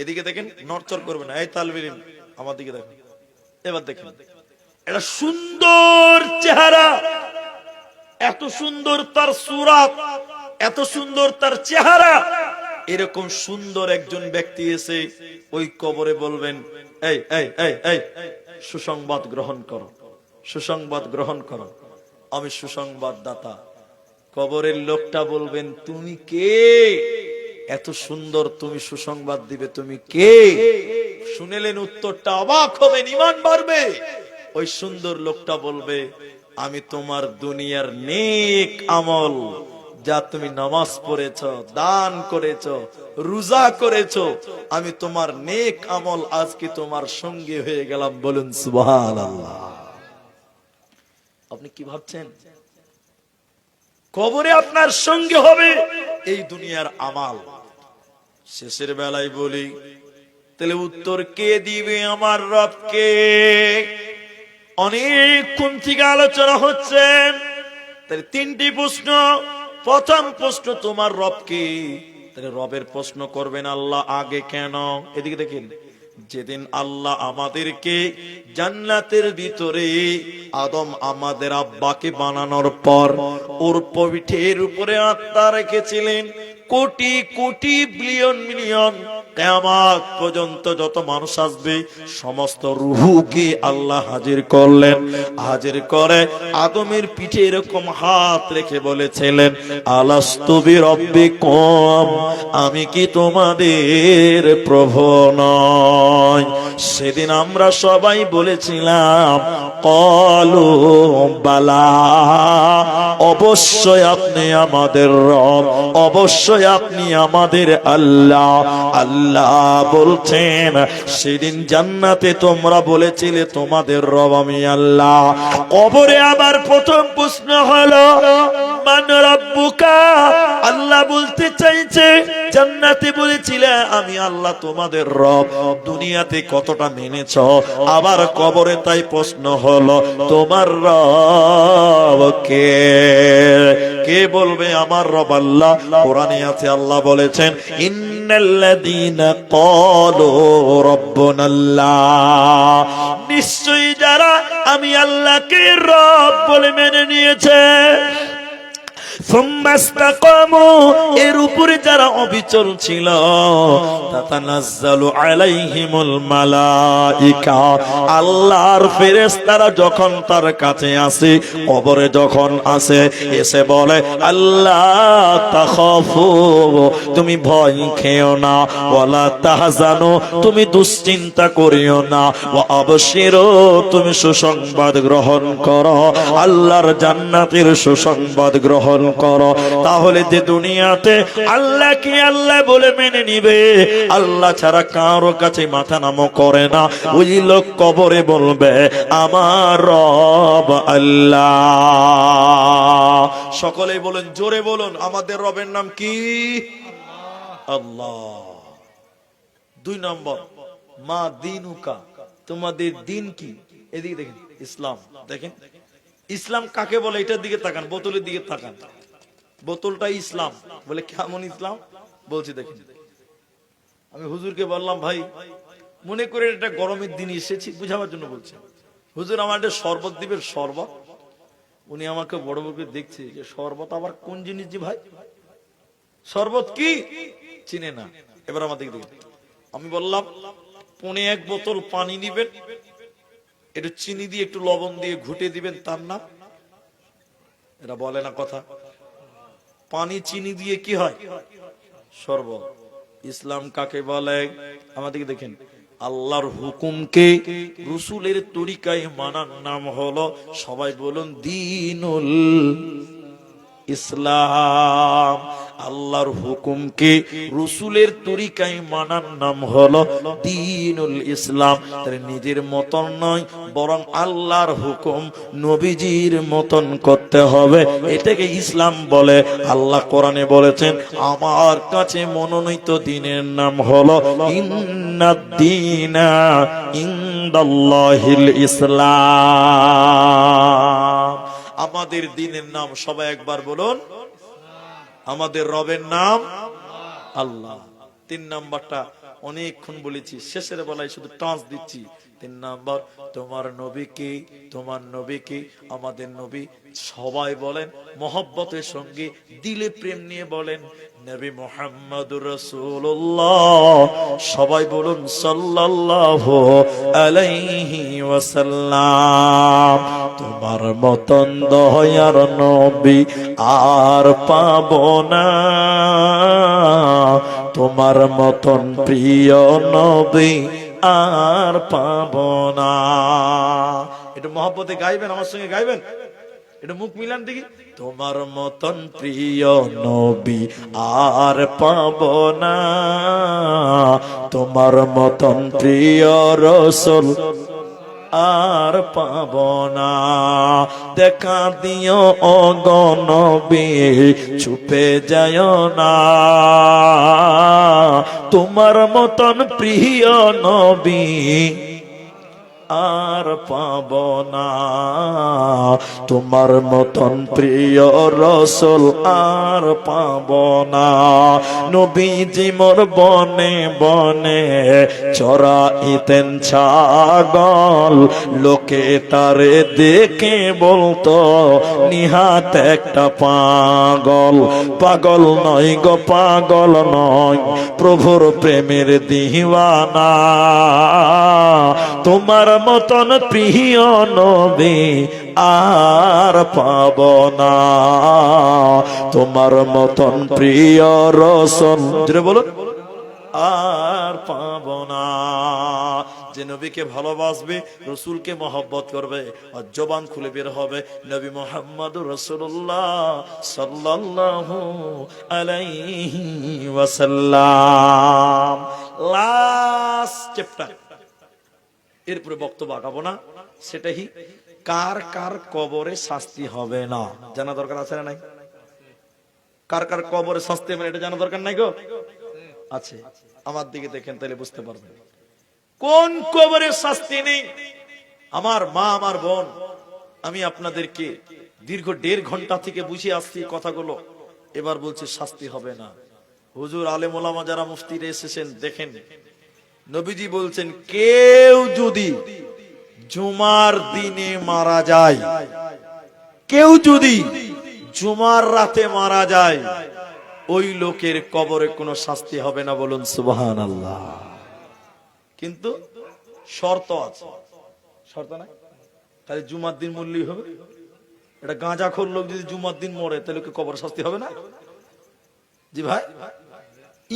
এদিকে দেখেন, নড়চড় করবেন না। এই তালবে ইলম আমার দিকে দেখেন। এবার দেখেন, এটা সুন্দর চেহারা, এত সুন্দর তার সূরাত, এত সুন্দর তার চেহারা, এরকম সুন্দর একজন ব্যক্তি এসে ওই কবরে বলবেন, এই এই এই এই সুসংবাদ গ্রহণ করো, সুসংবাদ গ্রহণ করো, আমি সুসংবাদ দাতা। কবরের লোকটা বলবেন, তুমি কে? এত সুন্দর তুমি সুসংবাদ দিবে, তুমি কে? শুনেলেন উত্তরটা, অবাক হবেন, ঈমান বাড়বে। ওই সুন্দর লোকটা বলবে, আমি তোমার দুনিয়ার নেক আমল, যা তুমি নামাজ পড়েছো, দান করেছো, রোজা করেছো, আমি তোমার নেক আমল আজকে তোমার সঙ্গে হয়ে গেলাম। বলুন সুবহানাল্লাহ। আপনি কি ভাবছেন? কবরে আপনার সঙ্গে হবে এই দুনিয়ার আমাল। শেষের বেলায় বলি, তাহলে উত্তর কে দিবে? আমার রবকে। অনেকক্ষণ থেকে আলোচনা হচ্ছে, তাহলে তিনটি প্রশ্ন। প্রথম প্রশ্ন, তোমার রবকে। তাহলে রবের প্রশ্ন করবেন আল্লাহ আগে কেন? এদিকে দেখেন, যেদিন আল্লাহ আমাদেরকে জান্নাতের ভিতরে আদম আমাদের আব্বাকে বানানোর পর ওর পিঠের উপরে আত্মা রেখেছিলেন, কোটি কোটি বিলিয়ন মিলিয়ন কিয়ামত পর্যন্ত যত মানুষ আসবে সমস্ত রূহকে আল্লাহ হাজির করলেন। হাজির করে আদমের পিঠে এরকম হাত রেখে বলেছিলেন, আলাস্তু বিরাব্বিকুম, আমি কি তোমাদের প্রভু নয়? সেদিন আমরা সবাই বলেছিলাম, ক্বালু বালা, অবশ্যই আপনি আমাদের রব, অবশ্যই আপনি আমাদের আল্লাহ। আল্লাহ বলছেন, সেদিন জান্নাতে তোমরা বলেছিলে তোমাদের রব আমি আল্লাহ। কবরে আবার প্রথম প্রশ্ন হলো, মান রাব্বুকা? আল্লাহ বলতে চাইছে, জান্নাতে বলেছিলে আমি আল্লাহ তোমাদের রব, দুনিয়াতে কতটা মেনেছ? আবার কবরে তাই প্রশ্ন হলো, তোমার রব কে? কে বলবে আমার রব আল্লাহ? কোরআনে আছে, আল্লাহ বলেছেন, ইন্নাল্লাযীনা ক্বালু রাব্বুনাল্লাহ, নিশ্চয়ই যারা আমি আল্লাহকে রব বলে মেনে নিয়েছে, এর উপরে যারা অবিচল ছিল, তাতানাজ্জালু আলাইহিমুল মালাইকা, আল্লাহর ফেরেশতারা যখন তার কাছে আসে, কবরে যখন আসে, এসে বলে, আল্লাহ তাখাফু, তুমি ভয় খেও না, ওয়ালা তাহজানু, তুমি দুশ্চিন্তা করিও না, ওয়া আবশিরু, তুমি সুসংবাদ গ্রহণ করো, আল্লাহর জান্নাতের সুসংবাদ গ্রহণ গ্রহণ করো, তাহলে যে দুনিয়াতে আল্লাহ কি আল্লাহ বলে মেনে নিবে, আল্লাহ ছাড়া কারো কাছে মাথা নামো করে না, ওই লোক কবরে বলবে আমার রব আল্লাহ। সকলেই বলেন, জোরে বলুন, আমাদের রবের নাম কি? আল্লাহ। 2 নম্বর, মা দিনুকা, তোমাদের দিন কি? এদিকে দেখেন, ইসলাম দেখেন, ইসলাম কাকে বলে? এটার দিকে তাকান, বোতলের দিকে তাকান, বোতলটা ইসলাম বলে কেমন ইসলাম বলছি দেখেন। আমি হুজুরকে বললাম, ভাই মনে করে এটা গরমের দিন এসেছি বুঝাবার জন্য বলছি, হুজুর আমার একটা শরবত দিবেন, শরবত। উনি আমাকে বড় বড় দেখছে যে শরবত আবার কোন জিনিস যে ভাই, শরবত কি চিনে না। এবার আমাদের দিকে আমি বললাম, 1.5 বোতল পানি নিবেন, একটু চিনি দিয়ে একটু লবণ দিয়ে ঘুটে দিবেন, তার নাম? এটা বলে না কথা, পানি চিনি দিয়ে কি হয়? শরবত। ইসলাম কাকে বলে? আমাদেরকে দেখেন, আল্লাহর হুকুমকে রাসূলের তরিকায় মানার নাম হলো, সবাই বলুন, দ্বীনুল ইসলাম। আল্লাহর হুকুমকে রাসূলের তরিকায় মানার নাম হলো দ্বীনুল ইসলাম। তার নিজের মতন নয়, বরং আল্লাহর হুকুম নবীজির মতন করতে হবে, এটাকে ইসলাম বলে। আল্লাহ কোরআনে বলেছেন, আমার কাছে মনোনীত দ্বীনের নাম হলো ইন্নাদ-দীনা ইনদাল্লাহিল ইসলাম। আমাদের দ্বীনের নাম, সবাই একবার বলুন, আমাদের রবের নাম আল্লাহ। 3 নাম্বারটা অনেকক্ষণ বলেছি, শেষের বেলায় শুধু টাচ দিচ্ছি। 3 নাম্বার, তোমার নবী কি? তোমার নবী কি? আমাদের নবী সবাই বলেন মহব্বতের সঙ্গে, দিলে প্রেম নিয়ে বলেন, নবী মুহাম্মদুর রাসূলুল্লাহ। সবাই বলুন সাল্লাল্লাহু আলাইহি ওয়াসাল্লাম। তোমার মতন দয়ার নবী আর পাবো না, তোমার মতন প্রিয় নবী আর পাবো না। একটু মহব্বতে গাইবেন, আমার সঙ্গে গাইবেন, এটা মুখ মিলান দেখি। তোমার মতন প্রিয় নবী আর পাবো না, তোমার মতন প্রিয় রাসূল আর পাব না। দেখা দিও ও গো নবী, চুপে যায় না, তোমার মতন প্রিয় নবী আর পাব না, তোমার মতন প্রিয় রাসূল আর পাব না। নবীজি মোর বনে বনে চরাইতেন ছাগল, লোকে তারে দেখে বলতো নিহাত একটা পাগল। পাগল নয় গো, পাগল নয়, প্রভুর প্রেমের দিওয়ানা, তোমার মতন প্রিয় নবী আর পাব না, তোমার মতন প্রিয় রাসূল জোরে বলুন আর পাব না। যে নবীকে ভালোবাসবে, রাসূলকে মহব্বত করবে, আর জবান খুলে বের হবে নবী মুহাম্মদুর রাসূলুল্লাহ সাল্লাল্লাহু আলাইহি ওয়াসাল্লাম। লাস্ট চ্যাপ্টার, এরপরে বক্তব্য আগাবো না, সেটাই কার কার কবরে শাস্তি হবে না জানা দরকার আছে না নাই? কার কার কবরে শাস্তি হবে না এটা জানা দরকার নাই গো? আছে। আমার দিকে দেখেন, তাহলে বুঝতে পারবেন কোন কবরে শাস্তি নেই। আমার মা, আমার বোন, আমি আপনাদেরকে দীর্ঘ 1.5 ঘন্টা থেকে বুঝিয়ে আসছি কথাগুলো, এবার বলছি শাস্তি হবে না। হুজুর, আলেম ওলামা যারা মুফতিরা এসেছেন, দেখেন নবীজি বলছেন, কেউ যদি জুমার দিনে মারা যায়, কেউ যদি জুমার রাতে মারা যায়, ওই লোকের কবরে কোনো শাস্তি হবে না, বলুন সুবহানাল্লাহ। কিন্তু শর্ত আছে। শর্ত নাই খালি জুমার দিন মরলেই হবে? এটা গাঁজাখোর লোক যদি জুমার দিন মরে, তাহলে কি কবর শাস্তি হবে না? জি ভাই,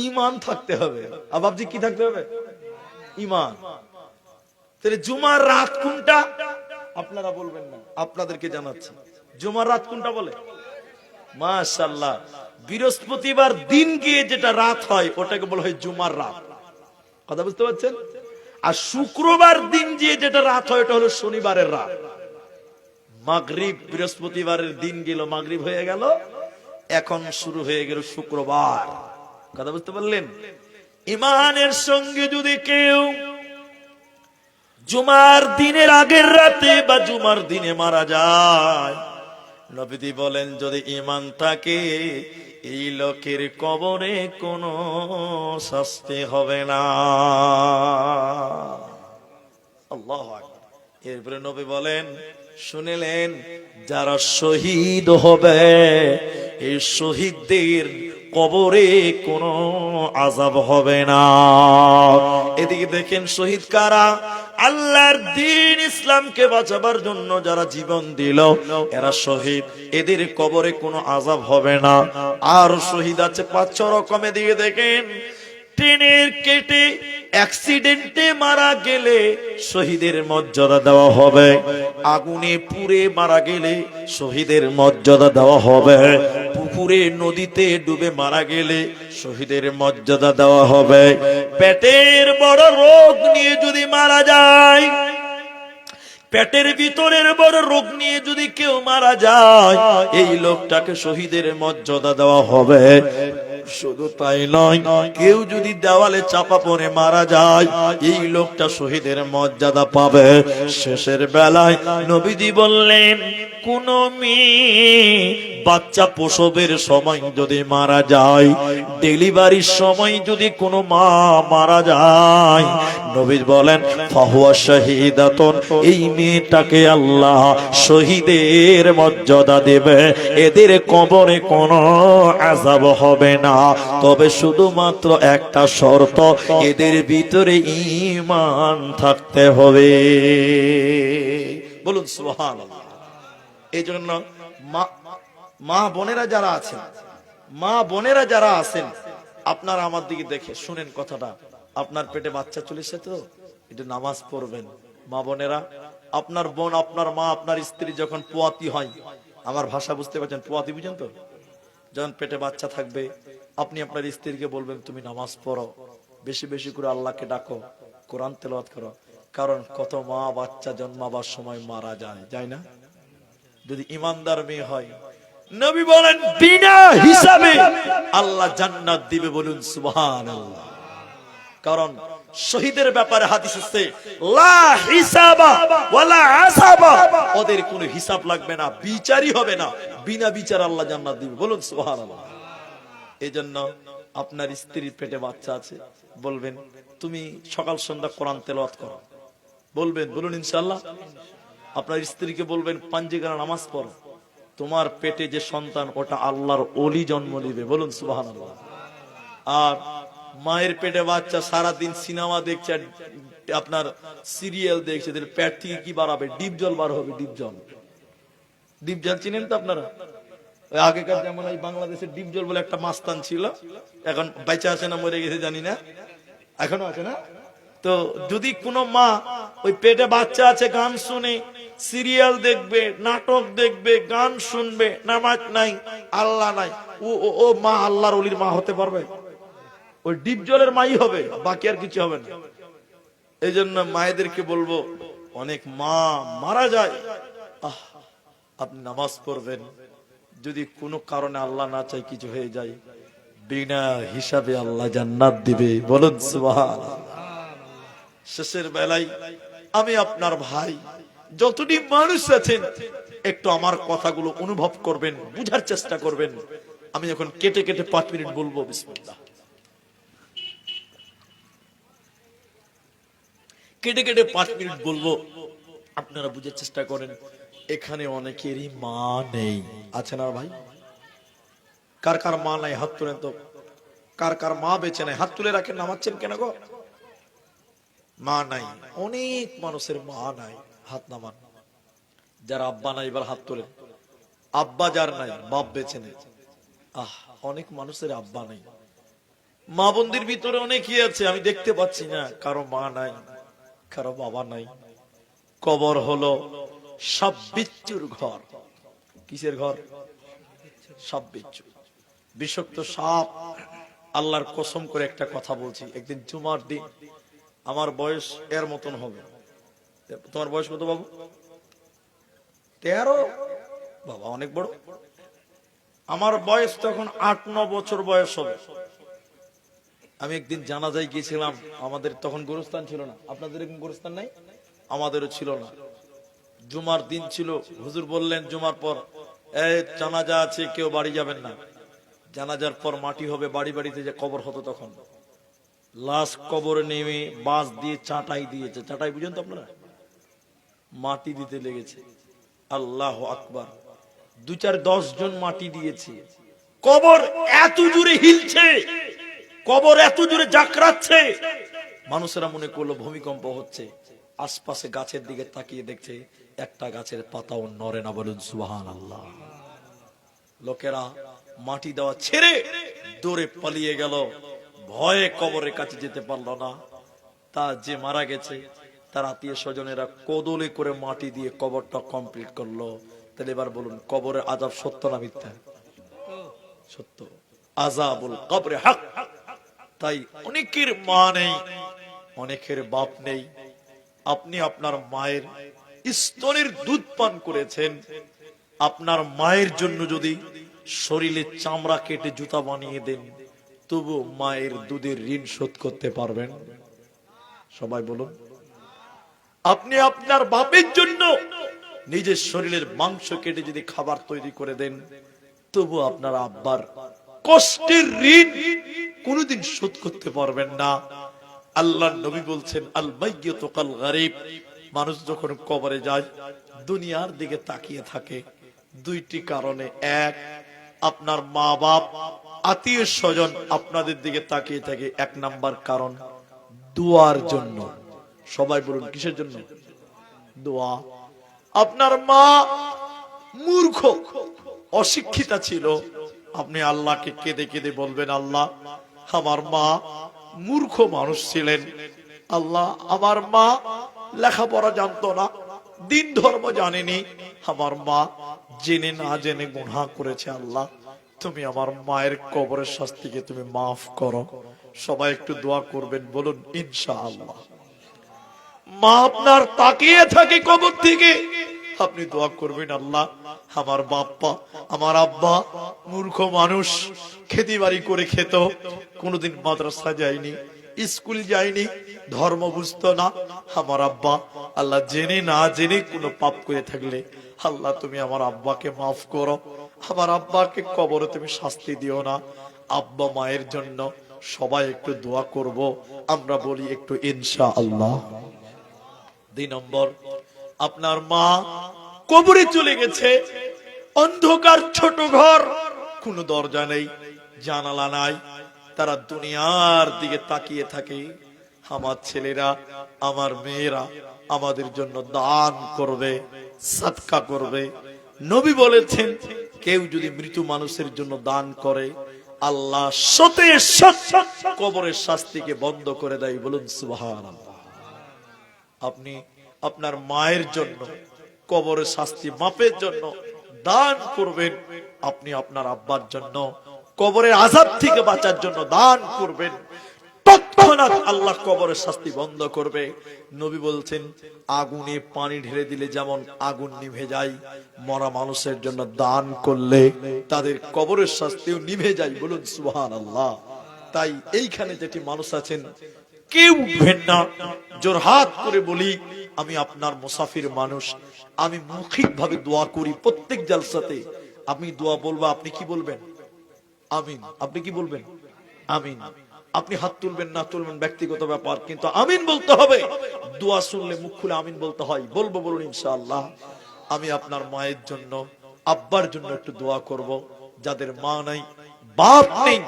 ঈমান থাকতে হবে। আর বাবজি কি থাকতে হবে? ঈমান। তাহলে জুমার রাত কোনটা আপনারা বলবেন না, আপনাদেরকে জানাচ্ছি। জুমার রাত কোনটা বলে? মাশাআল্লাহ। বৃহস্পতিবার দিন গিয়ে যেটা রাত হয় ওটাকে বলা হয় জুমার রাত, কথা বুঝতে পারছেন? আর শুক্রবার দিন গিয়ে যেটা রাত হয় ওটা হলো শনিবারের রাত। মাগরিব, বৃহস্পতিবারের দিন গেল, মাগরিব হয়ে গেল, এখন শুরু হয়ে গেল শুক্রবার, কথা বুঝতে পারলেন? ইমানের সঙ্গে যদি কেউ জুমার দিনের আগের রাতে বা জুমার দিনে মারা যায়, নবীজি বলেন যদি ঈমান থাকে এই লোকের কবরে কোনো শাস্তি হবে না। আল্লাহু আকবার। এরপরে নবী বলেন, শুনিলেন যারা শহীদ হবে এই শহীদদের কবরে কোনো আযাব হবে না। এদিকে দেখেন শহীদ কারা? আল্লাহর দ্বীন ইসলামকে বাঁচাবার জন্য যারা জীবন দিল এরা শহীদ, এদের কবরে কোনো আযাব হবে না। আর শহীদ আছে 5-6 রকম। এদিকে দেখেন ট্রেনের কেটে অ্যাক্সিডেন্টে মারা গেলে শহীদের মর্যাদা দেওয়া হবে, আগুনে পুড়ে মারা গেলে শহীদের মর্যাদা দেওয়া হবে, পুকুরে নদীতে ডুবে মারা গেলে শহীদের মর্যাদা দেওয়া হবে, পেটের বড় রোগ নিয়ে যদি মারা যায়, পেটের ভিতরের বড় রোগ নিয়ে যদি কেউ মারা যায় এই লোকটাকে শহীদের মর্যাদা দেওয়া হবে। শুধু তাই নয়, কেউ যদি দেওয়ালে চাপা পড়ে মারা যায় এই লোকটা শহীদের মর্যাদা পাবে। শেষের বেলায় নবীজি বললেন কোন মেয়ে বাচ্চা প্রসবের সময় যদি মারা যায়, ডেলিভারির সময় যদি কোনো মা মারা যায়, নবী বলেন ফাহুয়া শাহীদাতুন, এই মেয়েটাকে আল্লাহ শহীদের মর্যাদা দেবে, এদের কবরে কোনো আযাব হবে না। তবে শুধুমাত্র একটা শর্ত, এদের ভিতরে ঈমান থাকতে হবে। বলুন সুবহানাল্লাহ। এই জন্য মা বোনেরা যারা আছেন, মা বোনেরা যারা আছেন, আপনারা আমার দিকে দেখে শুনেন কথাটা। আপনার পেটে বাচ্চা চলেছে তো এটা নামাজ পড়বেন। মা বোনেরা, আপনার বোন, আপনার মা, আপনার স্ত্রী যখন পোয়াতি হয়, আমার ভাষা বুঝতে পারছেন, পোয়াতি বুঝেন তো? যখন পেটে বাচ্চা থাকবে আপনি আপনার স্ত্রীকে বলবেন তুমি নামাজ পড়ো, বেশি বেশি করে আল্লাহকে ডাকো, কোরআন তেলাওয়াত করো। কারণ কত মা বাচ্চা জন্মাবার সময় মারা যায়, যায় না? যদি ইমানদার মেয়ে হয় নবী বলেন বিনা হিসাবে আল্লাহ জান্নাত দিবে। বলুন সুবহানাল্লাহ। কারণ শহীদের ব্যাপারে হাদিস আছে লা হিসাবা ওয়ালা আসাবা, ওদের কোনো হিসাব লাগবে না, বিচারই হবে না, বিনা বিচার আল্লাহ জান্নাত দিবে। বলুন সুবহানাল্লাহ। এজন্য আপনার স্ত্রীর পেটে বাচ্চা আছে, বলবেন তুমি সকাল সন্ধ্যা কোরআন তেলাওয়াত করো, বলবেন, বলুন ইনশাআল্লাহ। আপনার স্ত্রীকে বলবেন পাঞ্জিগানা নামাজ পড়ো, তোমার পেটে যে সন্তান ওটা আল্লাহর ওলি জন্ম নিবে। বলুন সুবহানাল্লাহ। আর মায়ের পেটে বাচ্চা সারাদিন সিনেমা দেখছে, আপনার সিরিয়াল দেখছে, পেট থেকে কি বাড়াবে? ডিপ জল বার হবে, ডিপ জল। ডিপ জল চিনেন তো আপনারা? ওই আগেকার যেমন এই বাংলাদেশের ডিপ জল বলে একটা মাস্তান ছিল, এখন বেঁচে আছে না মরে গেছে জানি না, এখনো আছে না? তো যদি কোনো মা ওই পেটে বাচ্চা আছে গান শুনে সিরিয়াল দেখবে, নাটক দেখবে, গান শুনবে, নামাজ নাই, আল্লাহ নাই, ও মা আল্লাহর ওলির মা হতে পারবে? ওই ডিপ জলের মাই হবে, বাকি আর কিছু হবে না। এই জন্য মায়েদেরকে বলবো, অনেক মা মারা যায়, আপনি নামাজ পড়বেন, যদি কোনো কারণে আল্লাহ না চাই কিছু হয়ে যায়, বিনা হিসাবে আল্লাহ জান্নাত দিবে। বলুন সুবহানাল্লাহ। শেষের বেলায় আমি আপনার ভাই, যতটি মানুষ আছেন একটু আমার কথাগুলো অনুভব করবেন, বুঝার চেষ্টা করবেন। আমি এখন কেটে কেটে 5 মিনিট বলবো, বিসমিল্লাহ। কেটে কেটে 5 মিনিট বলবো, আপনারা বুঝার চেষ্টা করেন। এখানে অনেকেরই মা নেই, আছে না ভাই? কার কার মা নাই হাত তুলেন তো। কার কার মা বেঁচে নাই হাত তুলে রাখেন, নামাচ্ছেন কেন গো? মা নাই, অনেক মানুষের মা নাই, হাত নামান। যার আব্বা নাই এবার হাত তোলেন। আব্বা যার নাই, বাপ বেঁচে নেই। অনেক মানুষের আব্বা নাই। মা বোনদের ভিতরে অনেকই আছে, আমি দেখতে পাচ্ছি না, কারো মা নাই, কারো বাবা নাই। কবর হলো সব বিচ্ছুর ঘর। কিসের ঘর? সাপ বিচ্ছু, বিষাক্ত সাপ। আল্লাহর কসম করে একটা কথা বলছি, একদিন জুমার দিন, আমার বয়স এর মতন হবে। তোমার বয়স কত বাবু? 13? বাবা অনেক বড়। আমার বয়স তখন 8-9 বছর বয়স হবে। আমি একদিন জানাজায় গিয়েছিলাম। আমাদের তখন গোরস্থান ছিল না, আপনাদের এরকম গোরস্থান নাই, আমাদেরও ছিল না। জুমার দিন ছিল, হুজুর বললেন জুমার পর এই জানাজা আছে, কেউ বাড়ি যাবেন না। জানাজার পর মাটি হবে, বাড়ি বাড়িতে যে কবর হতো তখন, লাশ কবরে নেমে বাঁশ দিয়ে চাটাই দিয়েছে। চাটাই বুঝেন তো আপনারা? মাটি দিতে লেগেছে। আল্লাহু আকবার। 2-4-10 জন মাটি দিয়েছে। কবর এত জোরে হিলছে, কবর এত জোরে জাকরাচ্ছে, মানুষেরা মনে করলো ভূমিকম্প হচ্ছে। আশপাশে গাছের দিকে তাকিয়ে দেখছে একটা গাছের পাতাও নড়ে না। বলুন সুবহানাল্লাহ। লোকেরা মাটি দেওয়া ছেড়ে দৌড়ে পালিয়ে গেল, ভয়ে কবরের কাছে যেতে পারলো না। তা যে মারা গেছে তার আত্মীয় স্বজনেরা কোদলে করে মাটি দিয়ে কবরটা কমপ্লিট করলো। তাহলে এবার বলুন, কবরের আযাব সত্য না মিথ্যা? সত্য। আযাবুল কবরে হক। তাই অনেকের মা নেই, অনেকের বাপ নেই। আপনি আপনার মায়ের স্তনের দুধ পান করেছেন, আপনার মায়ের জন্য যদি শরীরে চামড়া কেটে জুতা বানিয়ে দেন, তবু মায়ের দুধের ঋণ শোধ করতে পারবেন? সবাই বলুন। আপনি আপনার বাপের জন্য নিজের শরীরের মাংস কেটে যদি খাবার তৈরি করে দেন, তবু আপনার আব্বার কষ্টের ঋণ কোনদিন শোধ করতে পারবেন না। আল্লাহর নবী বলছেন, আল মাইয়িতু কাল গারিব। মানুষ যখন কবরে যায় দুনিয়ার দিকে তাকিয়ে থাকে দুইটি কারণে। এক, আপনার মা বাপ আত্মীয় স্বজন আপনাদের দিকে তাকিয়ে থাকে। 1 নাম্বার কারণ দোয়ার জন্য। সবাই বলুন কিসের জন্য? দোয়া। আপনার মা মূর্খ অশিক্ষিতা ছিল, আপনি আল্লাহকে কেঁদে কেঁদে বলবেন, আল্লাহ আমার মা মূর্খ মানুষ ছিলেন, আল্লাহ আমার মা লেখাপড়া জানতো না, দিন ধর্ম জানেনি, আমার মা জেনে না জেনে গুনাহ করেছে, আল্লাহ তুমি আমার মায়ের কবরের শাস্তিকে তুমি মাফ করো। সবাই একটু দোয়া করবেন, বলুন ইনশাআল্লাহ। মা আপনার তাকিয়ে থাকে কবর থেকে, আপনি দোয়া করবেন, আল্লাহ আমার বাপ্পা আমার আব্বা মূর্খ মানুষ, খেতি বাড়ি করে খেত, কোনোদিন মাদ্রাসা যায়নি, স্কুল যায়নি, ধর্ম বুঝতো না, আমার আব্বা আল্লাহ জেনে না জেনে কোনো পাপ করে থাকলে আল্লাহ তুমি আমার আব্বাকে মাফ করো, আমার আব্বাকে কবরে তুমি শাস্তি দিও না। আব্বা মায়ের জন্য সবাই একটু দোয়া করব, আমরা বলি একটু ইনশাআল্লাহ। 2 নম্বর, আপনার মা কবরে চলে গেছে, অন্ধকার ছোট ঘর, কোনো দরজা নেই, জানালা নাই, তারা দুনিয়ার দিকে তাকিয়ে থাকে, আমার ছেলেরা আমার মেয়েরা আমাদের জন্য দান করবে, সাদকা করবে। নবী বলেছেন, কেউ যদি মৃত মানুষের জন্য দান করে আল্লাহ শতে শত কবরের শাস্তিকে বন্ধ করে দেয়। বলুন সুবহানাল্লাহ। আপনি আপনার মায়ের জন্য কবরের শাস্তি মাপের জন্য দান করবেন, আপনি আপনার আব্বার জন্য কবরের আযাব থেকে বাঁচার জন্য দান করবেন, তৎক্ষণাৎ আল্লাহ কবরের শাস্তি বন্ধ করবে। নবী বলছেন, আগুনে পানি ঢেলে দিলে যেমন আগুন নিভে যায়, মরা মানুষের জন্য দান করলে তাদের কবরের শাস্তিও নিভে যায়। বলুন সুবহানাল্লাহ। তাই এইখানে যেটি মানুষ আছেন কেউ উঠবেন না, জোরহাত করে বলি, আমি আপনার মুসাফির মানুষ, আমি মৌখিক ভাবে দোয়া করি প্রত্যেক জালসাতে। আমি দোয়া বলবো, আপনি কি বলবেন? আমিন। আপনি কি বলবেন? আমিন। আপনি হাত তুলবেন না তুলবেন ব্যক্তিগত ব্যাপার, কিন্তু আমিন বলতে হবে। দোয়া শুনলে মুখ খুলে আমিন বলতে হয়। বলবো, বলুন ইনশাআল্লাহ। আমি আপনার মায়ের জন্য আব্বার জন্য একটু দোয়া করব, যাদের মা নাই বাপ নেই।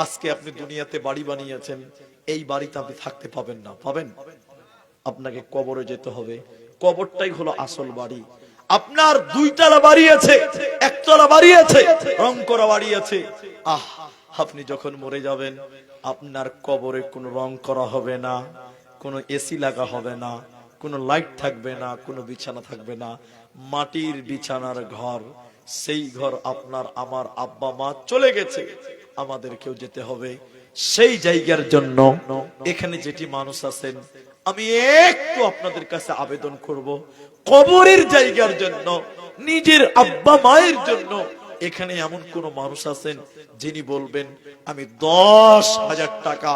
আজকে আপনি দুনিয়াতে বাড়ি বানিয়েছেন, এই বাড়িতে আপনি থাকতে পাবেন না, পাবেন? আপনাকে কবরে যেতে হবে, কবরটাই হলো আসল বাড়ি। আপনার 2 তলা বাড়ি আছে, 1 তলা বাড়ি আছে, রং করা বাড়ি আছে, আপনি যখন মরে যাবেন আপনার কবরে কোনো রং করা হবে না, কোনো এসি লাগা হবে না, কোনো লাইট থাকবে না, কোনো বিছানা থাকবে না, মাটির বিছানার ঘর, সেই ঘর আপনার আমার আব্বা মা চলে গেছে, আমাদেরকেও যেতে হবে। সেই জায়গার জন্য এখানে যেটি মানুষ আছেন, আমি একটু আপনাদের কাছে আবেদন করব, কবরের জায়গার জন্য, নিজের আব্বা মায়ের জন্য এখানে এমন কোন মানুষ আছেন যিনি বলবেন আমি 10,000 টাকা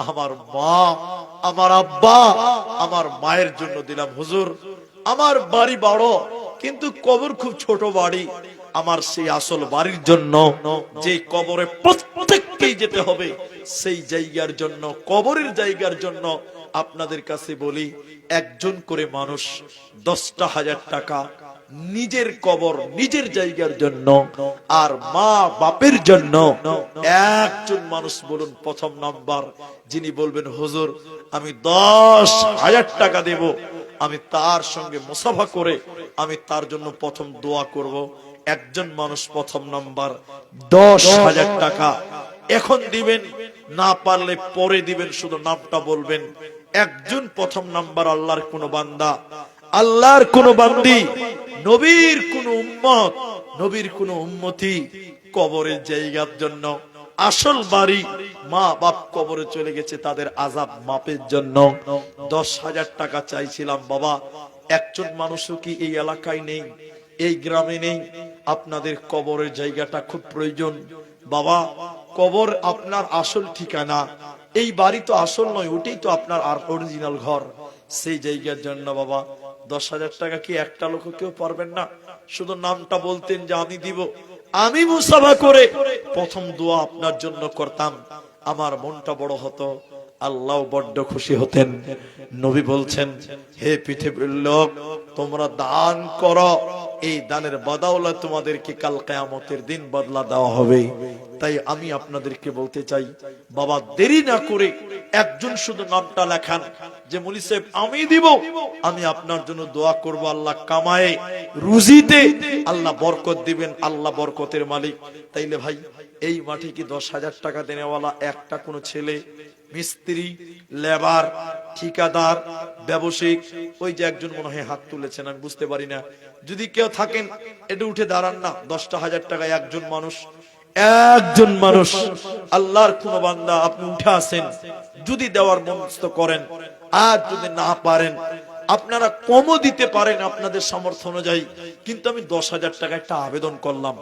আমার মা, আমার আব্বা, আমার মায়ের জন্য দিলাম। হুজুর, আমার বাড়ি বড় কিন্তু কবর খুব ছোট বাড়ি, আমার সেই আসল বাড়ির জন্য, যে কবরে প্রত্যেককেই যেতে হবে, সেই জায়গার জন্য, কবরের জায়গার জন্য আপনাদের কাছে বলি, একজন করে মানুষ 10,000 টাকা নিজের কবর, নিজের জায়গার জন্য, আর মা বাপের জন্য একজন মানুষ বলুন প্রথম নাম্বার, যিনি বলবেন হুজুর আমি 10,000 টাকা দেব, আমি তার সঙ্গে মুসাফা করে আমি তার জন্য প্রথম দোয়া করব। একজন মানুষ প্রথম নাম্বার 10,000 টাকা এখন দিবেন, না পারলে পরে দিবেন, শুধু নামটা বলবেন। একজন প্রথম নাম্বার আল্লাহর কোন বান্দা, আল্লাহর কোন বান্দি, নবীর কোন উম্মত, নবীর কোন উম্মতি কবরের জায়গার জন্য, আসল বাড়ি মা বাপ কবরে চলে গেছে, তাদের আযাব মাপের জন্য 10,000 টাকা চাইছিলাম। বাবা, একজন মানুষও কি এই এলাকায় নেই, এই গ্রামে নেই? আপনাদের কবরের জায়গাটা খুব প্রয়োজন। বাবা, কবর আপনার আসল ঠিকানা, এই বাড়ি তো আসল নয়, ওটাই তো আপনার আর অরিজিনাল ঘর। সেই জায়গার জন্য বাবা 10,000 টাকা কি একটা লোক কেউ পারবেন না? শুধু নামটা বলতেন যে আমি দিব, আমি মুসাফা করে প্রথম দোয়া আপনার জন্য করতাম, আমার মনটা বড় হতো, আল্লাহ বড্ড খুশি হতেন। নবী বলছেন, হে পৃথিবীর লোক, তোমরা দান করো, এই দানের বদৌলতে তোমাদেরকে কাল কিয়ামতের দিন বদলা দেওয়া হবে। তাই আমি আপনাদেরকে বলতে চাই, বাবা দেরি না করে একজন শুধু নামটা লেখান যে মুলি সাহেব আমি দিব, আমি আপনার জন্য দোয়া করব, আল্লাহ কামায়ে রুজিতে আল্লাহ বরকত দিবেন, আল্লাহ বরকতের মালিক। তাইলে ভাই, এই মাঠে কি 10,000 টাকা দেনেওয়ালা একটা কোন ছেলে, মিস্ত্রি, লেবার, ঠিকাদার, ব্যবসায়িক, ওই যে একজন মনে হয় হাত তুলেছেন, আমি বুঝতে পারি না, যদি কেউ থাকেন এটা উঠে দাঁড়ান না। 10,000 টাকা একজন মানুষ, একজন মানুষ আল্লাহর কোন বান্দা, আপনি উঠে আসেন, যদি দেওয়ার মনস্থ করেন, আর যদি না পারেন আপনারা কমও দিতে পারেন আপনাদের সামর্থ্য অনুযায়ী, কিন্তু আমি 10,000 টাকা একটা আবেদন করলাম।